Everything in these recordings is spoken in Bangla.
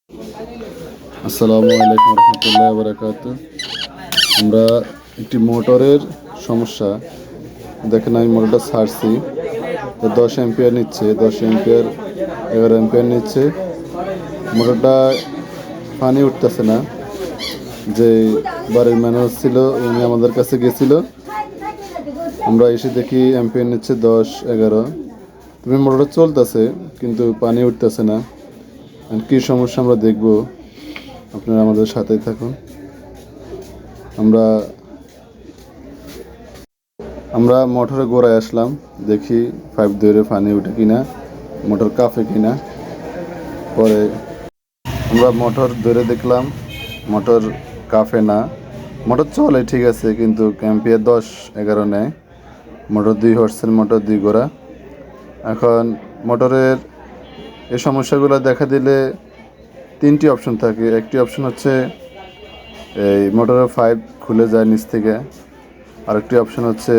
আসসালামু আলাইকুম রহমতুল্লাহ বারাকাত। আমরা একটি মোটরের সমস্যা দেখেন, আমি মোটরটা ছাড়ছি তো 10 অ্যাম্পিয়ার নিচ্ছে, 10 অ্যাম্পিয়ার 11 অ্যাম্পিয়ার নিচ্ছে। মোটরটা পানি উঠতেছে না। যে বাড়ির ম্যানেজার ছিল উনি আমাদের কাছে গেছিল, আমরা এসে দেখি অ্যাম্পিয়ার নিচ্ছে 10 11। তুমি মোটরটা চলতেছে কিন্তু পানি উঠতেছে না। কী সমস্যা আমরা দেখব, আপনারা আমাদের সাথেই থাকুন। আমরা আমরা মোটরে গোড়ায় আসলাম, দেখি পাইপ ধরে পানি উঠে কিনা, মোটর কাঁপে কিনা। পরে আমরা মোটর ধরে দেখলাম মোটর কাঁপে না, মোটর চলে ঠিক আছে, কিন্তু অ্যাম্পিয়ার 10 11 নেয়। মোটর 2 হর্সের মোটর, 2 গোড়া। এখন মোটরের এই সমস্যাগুলো দেখা দিলে 3টি অপশন থাকে। একটি অপশন হচ্ছে এই মোটরের পাইপ খুলে যায় নিচ থেকে। আরেকটি অপশন হচ্ছে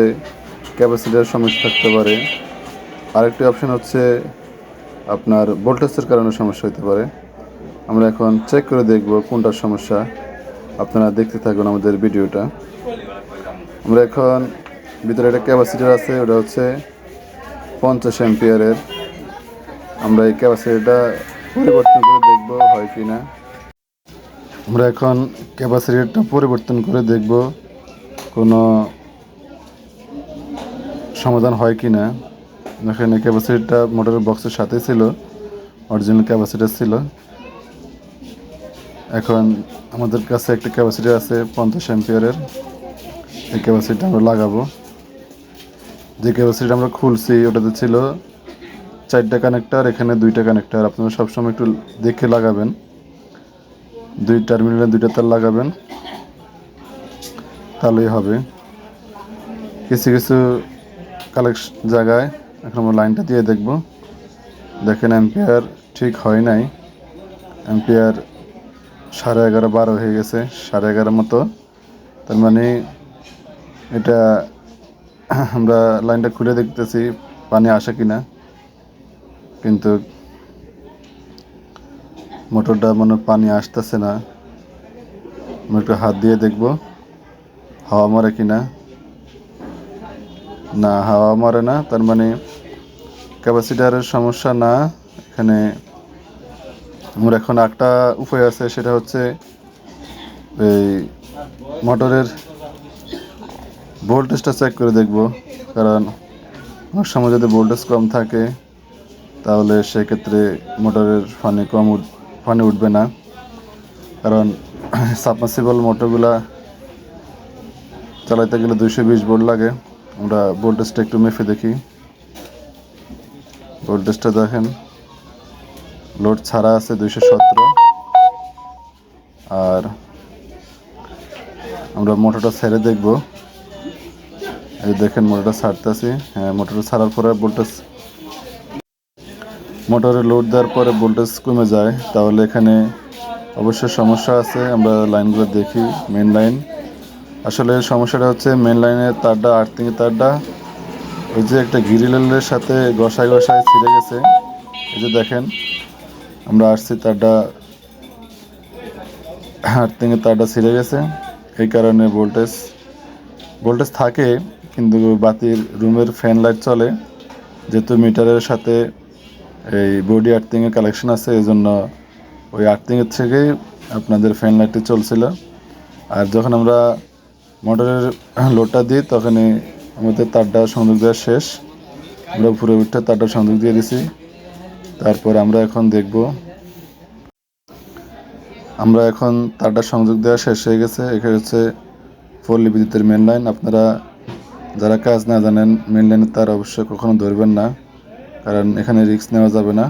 ক্যাপাসিটার সমস্যা থাকতে পারে। আরেকটি অপশন হচ্ছে আপনার ভোল্টেজের কারণে সমস্যা হতে পারে। আমরা এখন চেক করে দেখব কোনটার সমস্যা। আপনারা দেখতে থাকুন আমাদের ভিডিওটা। আমরা এখন ভিতরে একটা ক্যাপাসিটার আছে, ওটা হচ্ছে 50 অ্যাম্পিয়ারের। আমরা এই ক্যাপাসিটারটা পরিবর্তন করে দেখব হয় কি না। আমরা এখন ক্যাপাসিটারটা পরিবর্তন করে দেখব কোনো সমাধান হয় কি না। এখানে ক্যাপাসিটারটা মোটরের বক্সের সাথে ছিল, অরিজিনাল ক্যাপাসিটার ছিল। এখন আমাদের কাছে একটা ক্যাপাসিটার আছে 50 অ্যাম্পিয়ারের। এই ক্যাপাসিটারটা আমরা লাগাবো। যে ক্যাপাসিটার আমরা খুলছি ওটাতে ছিল 4টা কানেক্টার, এখানে 2টা কানেক্টার। আপনারা সবসময় একটু দেখে লাগাবেন, 2 টার্মিনালে 2টা তার লাগাবেন, তাহলেই হবে। কিছু কিছু কালেকশন জায়গায় এখন আমরা লাইনটা দিয়ে দেখব। দেখেন অ্যাম্পিয়ার ঠিক হয় নাই, অ্যাম্পিয়ার 11:30 12 হয়ে গেছে, 11:30 মতো। তার মানে এটা আমরা লাইনটা খুলে দেখতেছি পানি আসে কিনা, কিন্তু মোটরটা মনে পানি আসতেছে না। আমরা একটু হাত দিয়ে দেখব হাওয়া মারে কিনা। না, হাওয়া মারে না, তার মানে ক্যাপাসিটারের সমস্যা না। এখানে আমার এখন একটা উপায় আছে, সেটা হচ্ছে এই মোটরের ভোল্টেজটা চেক করে দেখব। কারণ অনেক সময় যদি ভোল্টেজ কম থাকে তাহলে সেক্ষেত্রে মোটরের পানি উঠবে না। কারণ সাবমার্সিবল মোটরগুলা চালাইতে গেলে 220 ভোল্ট লাগে। আমরা ভোল্টেজটা একটু মেপে দেখি। ভোল্টেজটা দেখেন, লোড ছাড়া আছে 217। আর আমরা মোটরটা ছেড়ে দেখব। এই দেখেন মোটরটা ছাড়তেছি। হ্যাঁ, মোটরটা ছাড়ার পরে মোটরে লোড দেওয়ার পরে ভোল্টেজ কমে যায়, তাহলে এখানে অবশ্যই সমস্যা আছে। আমরা লাইনগুলো দেখি। মেন লাইন, আসলে সমস্যাটা হচ্ছে মেন লাইনের তারটা, আর্থিংয়ের তারটা ওই যে একটা গ্রিলের সাথে ঘষায় ছিঁড়ে গেছে। এই যে দেখেন, আমরা আসছি তারটা, আর্থিংয়ের তারটা ছিঁড়ে গেছে। এই কারণে ভোল্টেজ থাকে, কিন্তু বাতির রুমের ফ্যান লাইট চলে, যেহেতু মিটারের সাথে এই বডি আর্থিংয়ের কালেকশন আছে, এই জন্য ওই আর্থিংয়ের থেকেই আপনাদের ফ্যান লাইটটি চলছিল। আর যখন আমরা মোটরের লোডটা দিই তখনই আমাদের তারটা সংযোগ দেওয়া শেষ। আমরা উপরে উঠে তারটা সংযোগ দিয়ে দিছি। তারপরে আমরা এখন দেখব, আমরা এখন তারটা সংযোগ দেওয়া শেষ হয়ে গেছে। এখানে হচ্ছে পল্লী বিদ্যুতের মেন লাইন। আপনারা যারা কাজ না জানেন মেন লাইনের তার অবশ্যই কখনো ধরবেন না, কারণ এখানে রিস্ক নেওয়া যাবে না।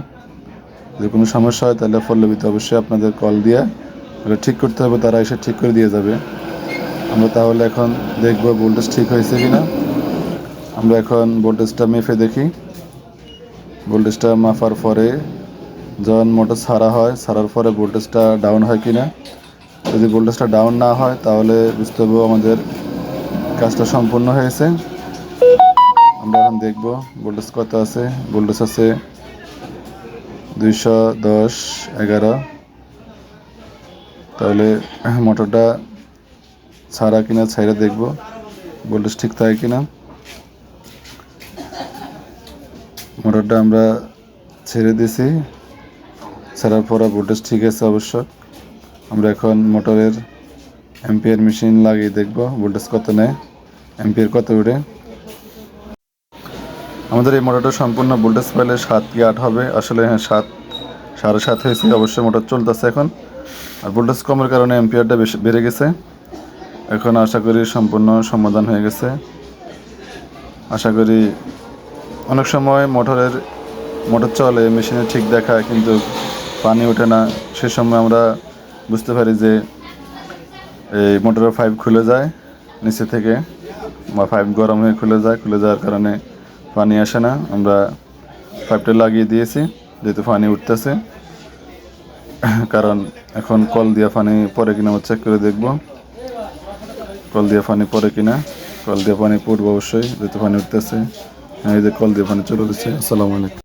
যদি কোনো সমস্যা হয় তাহলে পল্লী বিদ্যুৎ অবশ্যই আপনাদের কল দিয়ে ওটা ঠিক করতে হবে, তারা এসে ঠিক করে দিয়ে যাবে। আমরা তাহলে এখন দেখব ভোল্টেজ ঠিক হয়েছে কিনা। আমরা এখন ভোল্টেজটা মেপে দেখি। ভোল্টেজটা মাপার পরে যখন মোটর ছাড়ার পরে ভোল্টেজটা ডাউন হয় কিনা। যদি ভোল্টেজটা ডাউন না হয় তাহলে বুঝতে হবে আমাদের কাজটা সম্পূর্ণ হয়েছে। আমরা এখন দেখব ভোল্টেজ কত আছে। ভোল্টেজ আছে 210 11। তাহলে মোটরটা ছাড়া কিনা ছাইরা দেখব ভোল্টেজ ঠিক থাকে কিনা। মোটরটা আমরা ছেড়ে দিছি, ছাড়ার পর ভোল্টেজ ঠিক আছে অবশ্য। আমরা এখন মোটরের অ্যাম্পিয়ার মেশিন লাগিয়ে দেখব ভোল্টেজ কত নেয়, অ্যাম্পিয়ার কত উঠে। আমাদের এই মোটরটা সম্পূর্ণ ভোল্টেজ পাইলে 7 কি 8 হবে। আসলে হ্যাঁ 7, 7.5 হয়েছে। অবশ্যই মোটর চলতেছে এখন। আর ভোল্টেজ কমের কারণে অ্যাম্পিয়ারটা বেশি বেড়ে গেছে। এখন আশা করি সম্পূর্ণ সমাধান হয়ে গেছে। আশা করি অনেক সময় মোটর চলে, মেশিনে ঠিক দেখায় কিন্তু পানি ওঠে না। সে সময় আমরা বুঝতে পারি যে এই মোটরের পাইপ খুলে যায় নিচে থেকে, বা পাইপ গরম হয়ে খুলে যাওয়ার কারণে পানি আসে না। আমরা পাইপটা লাগিয়ে দিয়েছি যেহেতু পানি উঠতেছে, কারণ এখন কল দিয়ে পানি পড়ে কিনা চেক করে দেখব। কল দিয়ে পানি পড়ে কিনা, কল দিয়ে পানি পড়বো অবশ্যই যেহেতু পানি উঠতেছে। এই যে কল দিয়ে পানি চলে দিচ্ছে। আসসালামু আলাইকুম।